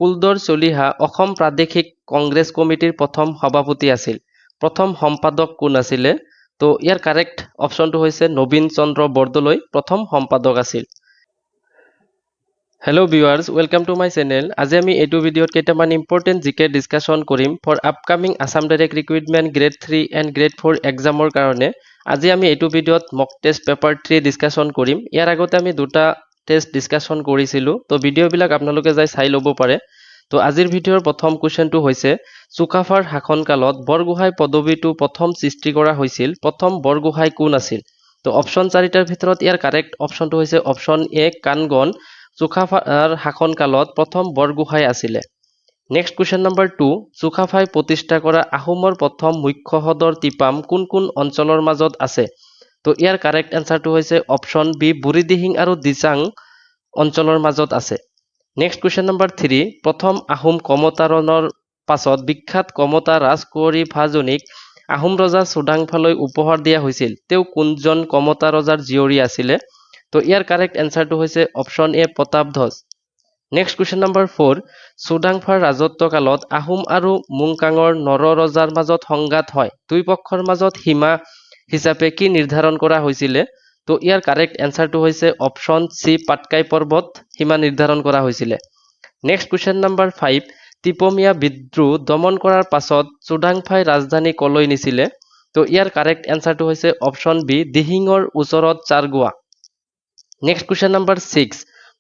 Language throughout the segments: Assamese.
কুলদৰ চলিহা অসম প্ৰাদেশিক কংগ্ৰেছ কমিটিৰ প্ৰথম সভাপতি আছিল। প্ৰথম সম্পাদক কোন আছিলে? তো ইয়াৰ কাৰেক্ট অপশ্যনটো হৈছে নবীন চন্দ্ৰ বৰদলৈ প্ৰথম সম্পাদক আছিল। Hello' viewers, welcome to my channel. আজি আমি এইটো ভিডিঅ'ত কেইটামান ইম্পৰ্টেণ্ট জিকে ডিছকাশ্যন কৰিম for upcoming Assam direct recruitment grade 3 and grade 4 এক্সামৰ কাৰণে। আজি আমি এইটো ভিডিঅ'ত মক টেষ্ট পেপাৰ 3 ডিছকাশ্যন কৰিম। ইয়াৰ আগতে আমি দুটা টেষ্ট ডিছকাশ্যন কৰিছিলোঁ, তো ভিডিঅ'বিলাক আপোনালোকে যাই চাই ল'ব পাৰে। তো আজিৰ ভিডিঅ'ৰ প্ৰথম কুৱেশ্যনটো হৈছে চুকাফাৰ শাসনকালত বৰগোহাঁই পদবীটো প্ৰথম সৃষ্টি কৰা হৈছিল। প্ৰথম বৰগোহাঁই কোন আছিল? তো অপশ্যন 4টাৰ ভিতৰত ইয়াৰ কাৰেক্ট অপশ্যনটো হৈছে অপশ্যন এ কানগণ। চুকাফাৰ শাসনকালত প্ৰথম বৰগোহাঁই আছিলে। নেক্সট কুৱেশ্যন নম্বৰ 2, চুকাফাই প্ৰতিষ্ঠা কৰা আহোমৰ প্ৰথম মুখ্য সদৰ টিপাম কোন কোন অঞ্চলৰ মাজত আছে? তো ইয়াৰ কাৰেক্ট এনচাৰটো হৈছে অপশ্যন বি বুঢ়ীদিহিং আৰু দিচাং অঞ্চলৰ মাজত আছে। নেক্সট কুৱেশ্যন নম্বৰ 3, প্ৰথম আহোম কমতাৰণৰ পাছত বিখ্যাত কমতা ৰাজকুঁৱৰী ভাজনীক আহোম ৰজা চুডাংফালৈ উপহাৰ দিয়া হৈছিল। তেওঁ কোনজন কমতা ৰজাৰ জীয়ৰী আছিলে? তো ইয়াৰ কাৰেক্ট এনচাৰটো হৈছে option A Pratapdhwaj. Next question number 4, চুডাংফাৰ ৰাজত্ব কালত আহোম আৰু মুংকাঙৰ নৰ ৰজাৰ মাজত সংঘাত হয়। দুই পক্ষৰ মাজত সীমা হিচাপে কি নিৰ্ধাৰণ কৰা হৈছিলে? তো ইয়াৰ কাৰেক্ট এনচাৰটো হৈছে অপশ্যন চি পাটকাই পৰ্বত সীমা নিৰ্ধাৰণ কৰা হৈছিলে। নেক্সট কুৱেশ্যন নম্বৰ 5, টিপমীয়া বিদ্ৰোহ দমন কৰাৰ পাছত চুডাংফাই ৰাজধানী কলৈ নিছিলে? তো ইয়াৰ কাৰেক্ট এনচাৰটো হৈছে অপশ্যন বি দিহিঙৰ ওচৰত চাৰগোৱা। নেক্সট কুৱেশ্যন নম্বৰ 6,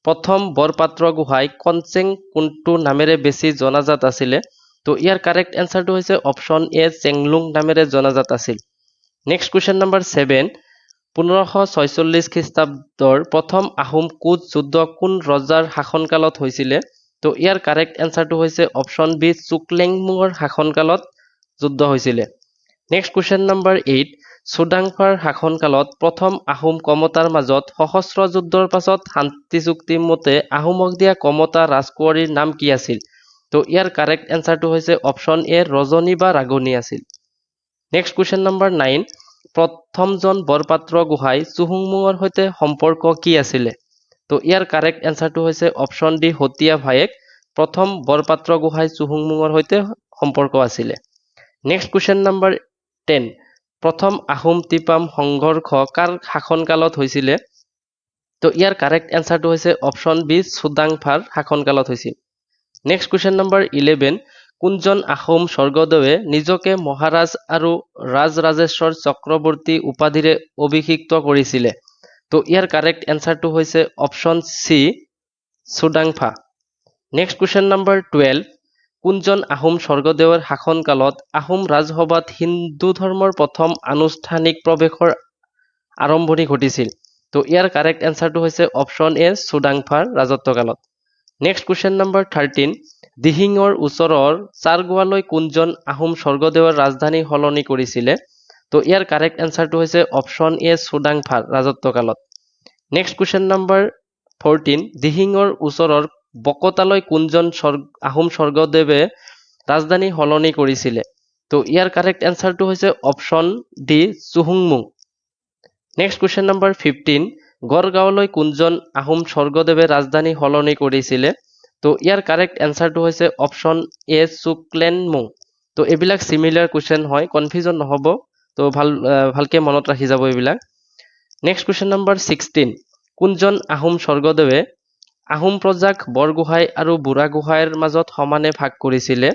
প্ৰথম বৰপাত্ৰ গোহাঁই কনচেং কোনটো নামেৰে বেছি জনাজাত আছিলে? তো ইয়াৰ কাৰেক্ট এনচাৰটো হৈছে অপশ্যন এ চেংলুং নামেৰে জনাজাত আছিল। নেক্সট কুৱেশ্যন নম্বৰ 7, 1546 খ্ৰীষ্টাব্দৰ প্ৰথম আহোম কোচ যুদ্ধ কোন ৰজাৰ শাসনকালত হৈছিলে? তো ইয়াৰ কাৰেক্ট এনচাৰটো হৈছে অপশ্যন বি চুকলেংমুঙৰ শাসনকালত যুদ্ধ হৈছিলে। নেক্সট কুৱেশ্যন নম্বৰ 8, চুডাংফাৰ শাসনকালত প্ৰথম আহোম কমতাৰ মাজত সহস্ৰ যুদ্ধৰ পাছত শান্তি চুক্তি মতে আহোমক দিয়া কমতা ৰাজকুঁৱৰীৰ নাম কি আছিল? তো ইয়াৰ কাৰেক্ট এনচাৰটো হৈছে অপশ্যন এ ৰজনী বা ৰাগনী আছিল। নেক্সট কুৱেশ্যন নম্বৰ 9, প্ৰথমজন বৰপাত্ৰ গোহাঁই চুহুংমুঙৰ সৈতে সম্পৰ্ক কি আছিলে? তো ইয়াৰ কাৰেক্ট এনচাৰটো হৈছে অপশ্যন ডি হতিয়া ভায়েক। প্ৰথম বৰপাত্ৰ গোহাঁই চুহুংমুঙৰ সৈতে সম্পৰ্ক আছিলে। নেক্সট কুৱেশ্যন নম্বৰ 10, প্ৰথম আহোম টিপাম সংঘৰ্ষ কাৰ শাসনকালত হৈছিলে? তো ইয়াৰ কাৰেক্ট এনচাৰটো হৈছে অপশ্যন বি চুডাংফাৰ শাসনকালত হৈছিল। নেক্সট কুৱেশ্যন নম্বৰ 11, কোনজন আহোম স্বৰ্গদেৱে নিজকে মহাৰাজ আৰু ৰাজৰাজেশ্বৰ চক্ৰৱৰ্তী উপাধিৰে অভিষিক্ত কৰিছিলে? তো ইয়াৰ কাৰেক্ট এনচাৰটো হৈছে option C Sudangphaa. Next question number 12, কোনজন আহোম স্বৰ্গদেৱৰ শাসনকালত আহোম ৰাজসভাত হিন্দু ধৰ্মৰ প্ৰথম আনুষ্ঠানিক প্ৰৱেশৰ আৰম্ভণি ঘটিছিল? তো ইয়াৰ কাৰেক্ট এনচাৰটো হৈছে অপশ্যন এ চুডাংফাৰ ৰাজত্বকালত। নেক্সট কুৱেশ্যন নম্বৰ 13, দিহিঙৰ ওচৰৰ চাৰগোৱালৈ কোনজন আহোম স্বৰ্গদেৱৰ ৰাজধানী সলনি কৰিছিলে? তো ইয়াৰ কাৰেক্ট এনচাৰটো হৈছে অপশ্যন এ চুডাংফাৰ ৰাজত্বকালত। নেক্সট কুৱেশ্যন নম্বৰ 14, দিহিঙৰ ওচৰৰ বকতালৈ কোনজন আহোম স্বৰ্গদেৱে ৰাজধানী সলনি কৰিছিলে? তো ইয়াৰ কাৰেক্ট এনচাৰটো হৈছে অপশ্যন ডি চুহুংমুং। নেক্সট কুৱেশ্যন নম্বৰ 15, গড়গাঁৱলৈ কোনজন আহোম স্বৰ্গদেৱে ৰাজধানী সলনি কৰিছিলে? তো ইয়াৰ কাৰেক্ট এনচাৰটো হৈছে অপশ্যন এ চুকলেনমুং। তো এইবিলাক চিমিলাৰ কুৱেশ্যন হয়, কনফিউজন নহ'ব। তো ভালকে মনত ৰাখি যাব এইবিলাক। নেক্সট কুৱেশ্যন নম্বৰ 16, কোনজন আহোম স্বৰ্গদেৱে আহোম প্ৰজাক বৰগোহাঁই আৰু বুঢ়াগোহাঁইৰ মাজত সমানে ভাগ কৰিছিলে?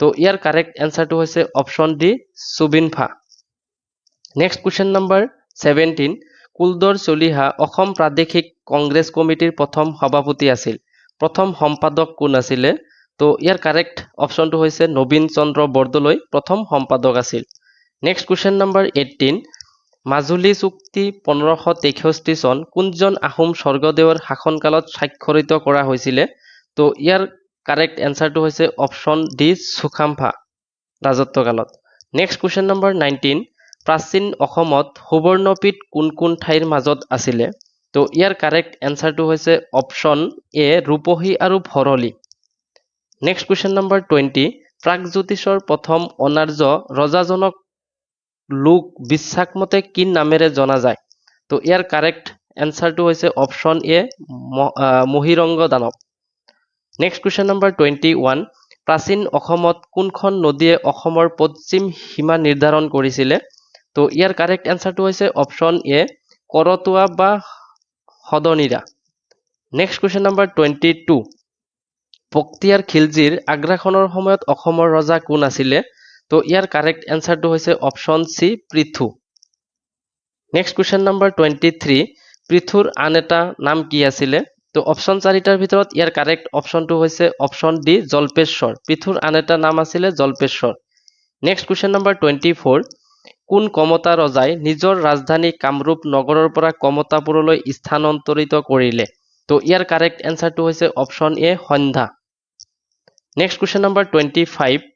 তো ইয়াৰ কাৰেক্ট এনচাৰটো হৈছে option D Subinpha. Next question number 17, Kuladhar Chaliha Assam প্ৰাদেশিক কংগ্ৰেছ কমিটিৰ প্ৰথম সভাপতি আছিল। প্ৰথম সম্পাদক কোন আছিলে? তো ইয়াৰ কাৰেক্ট অপশ্যনটো হৈছে নবীন চন্দ্ৰ বৰদলৈ প্ৰথম সম্পাদক আছিল। নেক্সট কুৱেশ্যন নম্বৰ 18, মাজুলী চুক্তি 1563 চন কোনজন আহোম স্বৰ্গদেৱৰ শাসনকালত স্বাক্ষৰিত কৰা হৈছিলে? তো ইয়াৰ কাৰেক্ট এনচাৰটো হৈছে অপশ্যন ডি চুকাফা ৰাজত্বকালত। নেক্সট কুৱেশ্যন নম্বৰ 19, প্ৰাচীন অসমত সুবৰ্ণপীঠ কোন কোন ঠাইৰ মাজত আছিলে? তো ইয়াৰ কাৰেক্ট এনচাৰটো হৈছে অপশ্যন এ ৰূপহী আৰু ভৰলী। নেক্সট কুৱেশ্যন নম্বৰ 20, প্ৰাগজ্যোতিষৰ প্ৰথম অনাৰ্য ৰজাজনক লোক বিশ্বাসমতে কি নামেৰে জনা যায়? তো ইয়াৰ কাৰেক্ট এনচাৰটো হৈছে option A Mahirang Danav. Next question number 21 প্ৰাচীন অসমত কোনখন নদীয়ে অসমৰ পশ্চিম সীমা নিৰ্ধাৰণ কৰিছিলে তো ইয়াৰ কাৰেক্ট এনসাৰটো হৈছে অপশ্যন এ কৰতোৱা বা হদনীৰা নেক্সট কুৱেশ্যন নম্বৰ 22 পক্তিয়াৰ খিলজিৰ আগ্ৰাসনৰ সময়ত অসমৰ ৰজা কোন আছিলে তো ইয়াৰ কাৰেক্ট এনসাৰটো হৈছে অপশ্যন সি পৃথু নেক্সট কুৱেশ্যন নম্বৰ 23 পৃথুৰ আন এটা নাম কি আছিলে তো অপশ্যন চাৰিটাৰ ভিতৰত ইয়াৰ কাৰেক্ট অপশ্যনটো হৈছে অপশ্যন ডি জলপেশ্বৰ পৃথুৰ আন এটা নাম আছিলে জলপেশ্বৰ নেক্সট কুৱেশ্যন নম্বৰ 24 কোন কমতা ৰজাই নিজৰ ৰাজধানী কামৰূপ নগৰৰ পৰা কমতাপুৰলৈ স্থানান্তৰিত কৰিলে তো ইয়াৰ কাৰেক্ট এনসাৰটো হৈছে অপশ্যন এ সন্ধ্যা নেক্সট কুৱেশ্যন নম্বৰ 25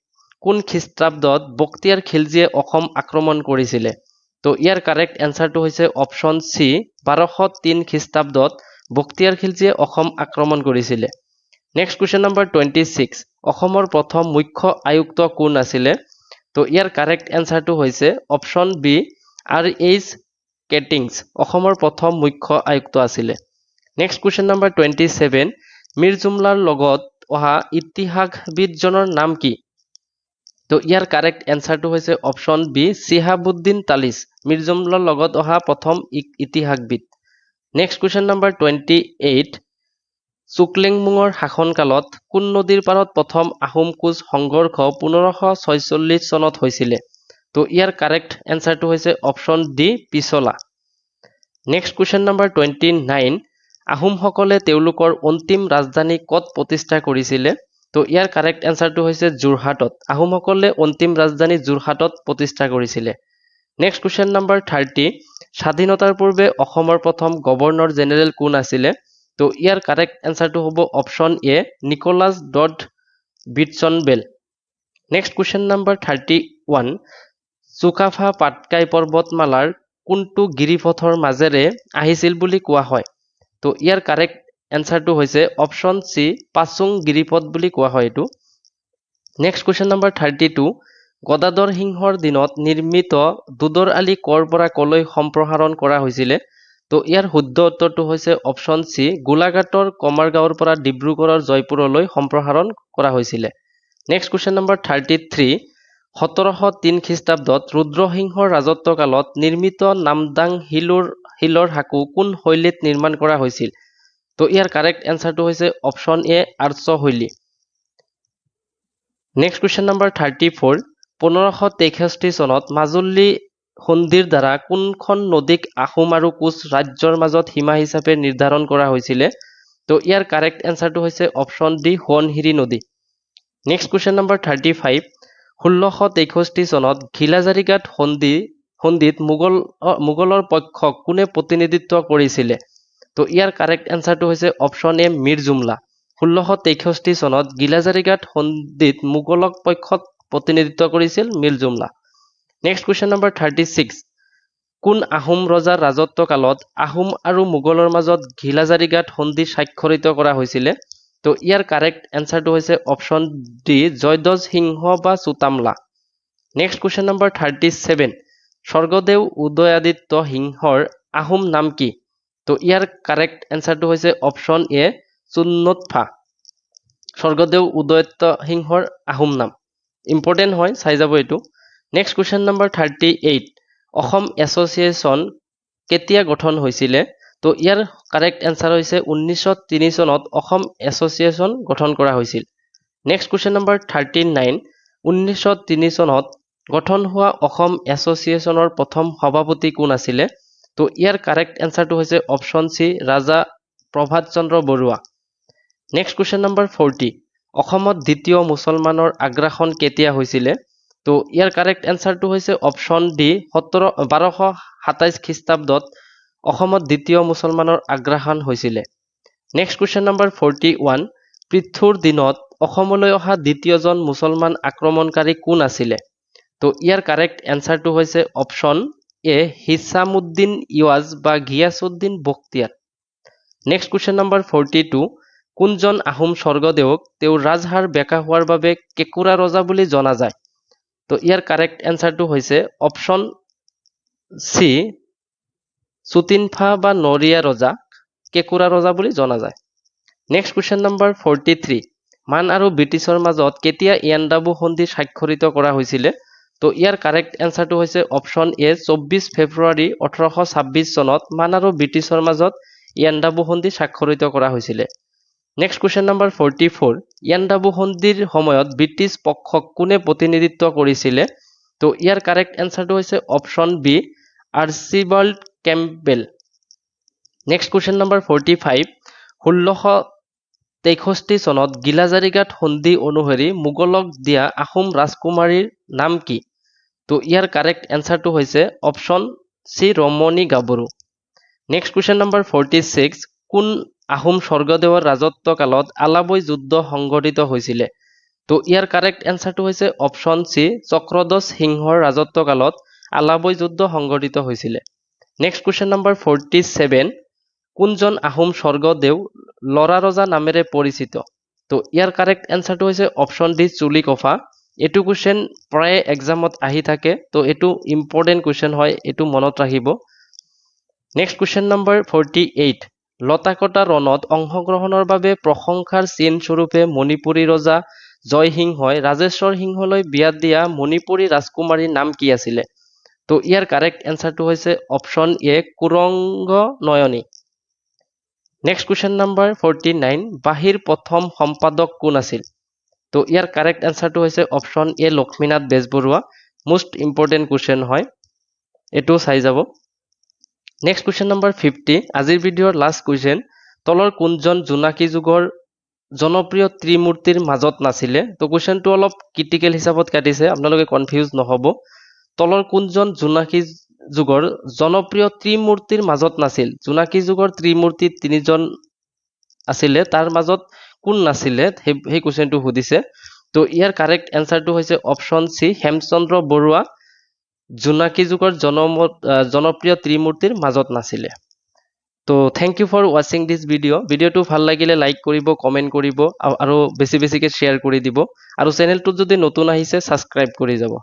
কোন খ্ৰীষ্টাব্দত বক্তিয়াৰ খিলজিয়ে অসম আক্ৰমণ কৰিছিলে তো ইয়াৰ কাৰেক্ট এনসাৰটো হৈছে অপশ্যন সি 1203 খ্ৰীষ্টাব্দত বক্তিয়াৰ খিলজিয়ে অসম আক্ৰমণ কৰিছিলে নেক্সট কুৱেশ্যন নম্বৰ 26 অসমৰ প্ৰথম মুখ্য আয়ুক্ত কোন আছিলে তো ইয়াৰ কাৰেক্ট এনসাৰটো হৈছে অপশ্যন বি আৰ এইচ কেটিংছ অসমৰ প্ৰথম মুখ্য আয়ুক্ত আছিলে নেক্সট কুৱেশ্যন নম্বৰ 27 মিৰ জুমলাৰ লগত অহা ইতিহাসবিদজনৰ নাম কি তো ইয়াৰ কাৰেক্ট এনসাৰটো হৈছে অপশ্যন বি চিহাবুদ্দিন তালিছ মিৰ জুমলাৰ লগত অহা প্ৰথম ইতিহাসবিদ নেক্সট কুৱেশ্যন নম্বৰ 28 চুকলেংমুঙৰ শাসনকালত কোন নদীৰ পাৰত প্ৰথম আহোম কোচ সংঘৰ্ষ 1546 চনত হৈছিলে তো ইয়াৰ কাৰেক্ট এনসাৰটো হৈছে অপশ্যন ডি পিছলা নেক্সট কুৱেশ্যন নম্বৰ 29 আহোমসকলে তেওঁলোকৰ অন্তিম ৰাজধানী ক'ত প্ৰতিষ্ঠা কৰিছিলে তো ইয়াৰ কাৰেক্ট এনসাৰটো হৈছে যোৰহাটত আহোমসকলে অন্তিম ৰাজধানী যোৰহাটত প্ৰতিষ্ঠা কৰিছিলে নেক্সট কুৱেশ্যন নম্বৰ 30 স্বাধীনতাৰ পূৰ্বে অসমৰ প্ৰথম গভৰ্ণৰ জেনেৰেল কোন আছিলে তো ইয়াৰ কাৰেক্ট এনসাৰটো হ'ব অপশ্যন এ নিকোলাছ ডড বিটছনবেল next question number 31 Sukaphaa Patkai পৰ্বতমালাৰ কোনটো গিৰিপথৰ মাজেৰে আহিছিল বুলি কোৱা হয় তো ইয়াৰ কাৰেক্ট এনসাৰটো হৈছে অপশ্যন সি পাছুং গিৰিপথ বুলি কোৱা হয় এটো নেক্সট কুৱেশ্যন নম্বৰ 32 গদাধৰ সিংহৰ দিনত নিৰ্মিত দুদৰ আলি কৰ পৰা কলৈ সম্প্ৰসাৰণ কৰা হৈছিলে তো ইয়াৰ শুদ্ধ উত্তৰটো হৈছে অপশ্যন সি গোলাঘাটৰ কমাৰগাঁৱৰ পৰা ডিব্ৰুগড়ৰ জয়পুৰলৈ সম্প্ৰসাৰণ কৰা হৈছিলে নেক্সট কুৱেশ্যন নম্বৰ 33 1703 খ্ৰীষ্টাব্দত ৰুদ্ৰসিংহৰ ৰাজত্বকালত নিৰ্মিত নামদাং হিলৰ হাকু কোন শৈলীত নিৰ্মাণ কৰা হৈছিল তো ইয়াৰ কাৰেক্ট এনসাৰটো হৈছে অপশ্যন এ আৰ্য শৈলী নেক্সট কুৱেশ্যন নম্বৰ 34 1563 চনত মাজুলী সন্ধিৰ দ্বাৰা কোনখন নদীক আহোম আৰু কোচ ৰাজ্যৰ মাজত সীমা হিচাপে নিৰ্ধাৰণ কৰা হৈছিলে তো ইয়াৰ কাৰেক্ট এনসাৰটো হৈছে অপশ্যন ডি সোৱণশিৰি নদী নেক্সট কুৱেশ্যন নম্বৰ 35 1663 চনত ঘিলাজাৰিঘাট সন্ধিত মোগলৰ পক্ষক কোনে প্ৰতিনিধিত্ব কৰিছিলে তো ইয়াৰ কাৰেক্ট এনসাৰটো হৈছে অপশ্যন এ মিৰ জুমলা 1663 চনত গিলাজাৰিঘাট সন্ধিত মোগলক পক্ষত প্ৰতিনিধিত্ব কৰিছিল মিৰ জুমলা নেক্সট কুৱেশ্যন নম্বৰ 36 কোন আহোম ৰজাৰ ৰাজত্বকালত আহোম আৰু মোগলৰ মাজত ঘিলাজাৰিঘাট সন্ধি স্বাক্ষৰিত কৰা হৈছিলে তো ইয়াৰ কাৰেক্ট এনসাৰটো হৈছে অপশ্যন ডি জয়ধ্বজ সিংহ বা চুতামলা নেক্সট কুৱেশ্যন নম্বৰ 37 স্বৰ্গদেউ উদয়াদিত্য সিংহৰ আহোম নাম কি তো ইয়াৰ কাৰেক্ট এনসাৰটো হৈছে অপশ্যন এ চুন্নতফা স্বৰ্গদেউ উদয়াদিত্য সিংহৰ আহোম নাম ইম্পৰ্টেন্ট হয় চাই যাব এটো next question number 38 Assam association কেতিয়া গঠন হৈছিলে তো ইয়াৰ কাৰেক্ট এনসাৰ হৈছে 1903 চনত অসম এছ'চিয়েশ্যন গঠন কৰা হৈছিল নেক্সট কুৱেশ্যন নম্বৰ 39 1903 চনত গঠন হোৱা অসম এছ'চিয়েশ্যনৰ প্ৰথম সভাপতি কোন আছিলে তো ইয়াৰ কাৰেক্ট এনসাৰটো হৈছে অপশ্যন সি ৰাজা Prabhat Chandra Barua next question number 40 অসমত দ্বিতীয় মুছলমানৰ আগ্ৰাসন কেতিয়া হৈছিলে তো ইয়াৰ কাৰেক্ট এনসাৰটো হৈছে অপশ্যন ডি 1227 খ্ৰীষ্টাব্দত অসমত দ্বিতীয় মুছলমানৰ আগ্ৰাসন হৈছিলে নেক্সট কুৱেশ্যন নম্বৰ 41 পৃথুৰ দিনত অসমলৈ অহা দ্বিতীয়জন মুছলমান আক্ৰমণকাৰী কোন আছিলে তো ইয়াৰ কাৰেক্ট এনসাৰটো হৈছে অপশ্যন এ হিছামুদ্দিন ইৱাজ বা Ghiyasuddin Bakhtiyar next question number 42 কোনজন আহোম স্বৰ্গদেউক তেওঁৰ ৰাজহাৰ বেকা হোৱাৰ বাবে কেকুৰা ৰজা বুলি জনা যায় তো ইয়াৰ কাৰেক্ট এনসাৰটো হৈছে অপশ্যন সি চুতিনফা বা নৰিয়া ৰজা কেকুৰা ৰজা বুলি জনা যায় নেক্সট কুৱেশ্যন নম্বৰ 43 মান আৰু ব্ৰিটিছৰ মাজত কেতিয়া ইয়াণ্ডাবু সন্ধি স্বাক্ষৰিত কৰা হৈছিলে তো ইয়াৰ কাৰেক্ট এনসাৰটো হৈছে অপশন এ 24 ফেব্ৰুৱাৰী 1826 চনত মান আৰু ব্ৰিটিছৰ মাজত ইয়াণ্ডাবু সন্ধি স্বাক্ষৰিত কৰা হৈছিলে নেক্সট কোৱেশ্চন নম্বৰ 44 ইয়াণ্ডাবু সন্ধিৰ সময়ত ব্ৰিটিছ পক্ষক কোনে প্ৰতিনিধিত্ব কৰিছিলে তো ইয়াৰ কাৰেক্ট এনসাৰটো হৈছে option B Archibald Campbell next question number 45 1663 চনত গিলাজাৰিঘাট সন্ধি অনুসৰি মোগলক দিয়া আহোম ৰাজকুমাৰীৰ নাম কি তো ইয়াৰ কাৰেক্ট এনসাৰটো হৈছে অপশন সি ৰমণী গাভৰু নেক্সট কোৱেশ্চন নম্বৰ 46 কোন আহোম স্বৰ্গদেৱৰ ৰাজত্ব কালত আলাবৈ যুদ্ধ সংঘটিত হৈছিলে তো ইয়াৰ কাৰেক্ট এনসাৰটো হৈছে অপশন সি চক্ৰধ্বজ সিংহৰ ৰাজত্ব কালত আলাবৈ যুদ্ধ সংঘটিত হৈছিলে নেক্সট কোৱেশ্চন নম্বৰ 47 কোনজন আহোম স্বৰ্গদেউ লৰা ৰজা নামেৰে পৰিচিত তো ইয়াৰ কাৰেক্ট এনসাৰটো হৈছে অপশন ডি চুলিকফা এটো কোৱেশ্চন প্ৰায় এক্সামত আহি থাকে তো এটো ইম্পৰ্টেন্ট কোৱেশ্চন হয় এটো মনত ৰাখিব নেক্সট কোৱেশ্চন নম্বৰ 48 লতাকটা ৰণত অংশগ্ৰহণৰ বাবে প্ৰশংসাৰ চিন স্বৰূপে মণিপুৰী ৰজা জয় সিংহই ৰাজেশ্বৰ সিংহলৈ বিয়া দিয়া মণিপুৰী ৰাজকুমাৰীৰ নাম কি আছিলে তো ইয়াৰ কাৰেক্ট এনসাৰটো হৈছে option A Kuranga Nayani next question number 49 বাহিৰ প্ৰথম সম্পাদক কোন আছিল তো ইয়াৰ কাৰেক্ট এনসাৰটো হৈছে option A Lakshminath Bezbaroa most important question হয় এটো চাই যাব নেক্সট কোৱেশ্চন নম্বৰ 50 আজিৰ ভিডিঅ'ৰ লাষ্ট কোৱেশ্চন তলৰ কোনজন জোনাকী যুগৰ জনপ্ৰিয় ত্ৰিমূৰ্তিৰ মাজত নাছিলে তো কোৱেশ্চনটো অলপ ক্ৰিটিকেল হিচাপত কাটিছে আপোনালোকে কনফিউজ নহব তলৰ কোনজন জোনাকী যুগৰ জনপ্ৰিয় ত্ৰিমূৰ্তিৰ মাজত নাছিল জোনাকী যুগৰ ত্ৰিমূৰ্তি তিনিজন আছিলে তাৰ মাজত কোন নাছিলে সেই কোৱেশ্চনটো সুধিছে তো ইয়াৰ কাৰেক্ট এনসাৰটো হৈছে অপশন সি হেমচন্দ্ৰ বৰুৱা জোনাকী যুগৰ জনপ্ৰিয় ত্ৰিমূৰ্তিৰ মাজত নাছিলে তো thank you for watching this ভিডিঅ'টো ভাল লাগিলে লাইক কৰিব কমেন্ট কৰিব আৰু বেছি বেছিকে শ্বেয়াৰ কৰি দিব আৰু চেনেলটো যদি নতুন আহিছে সাবস্ক্ৰাইব কৰি যাব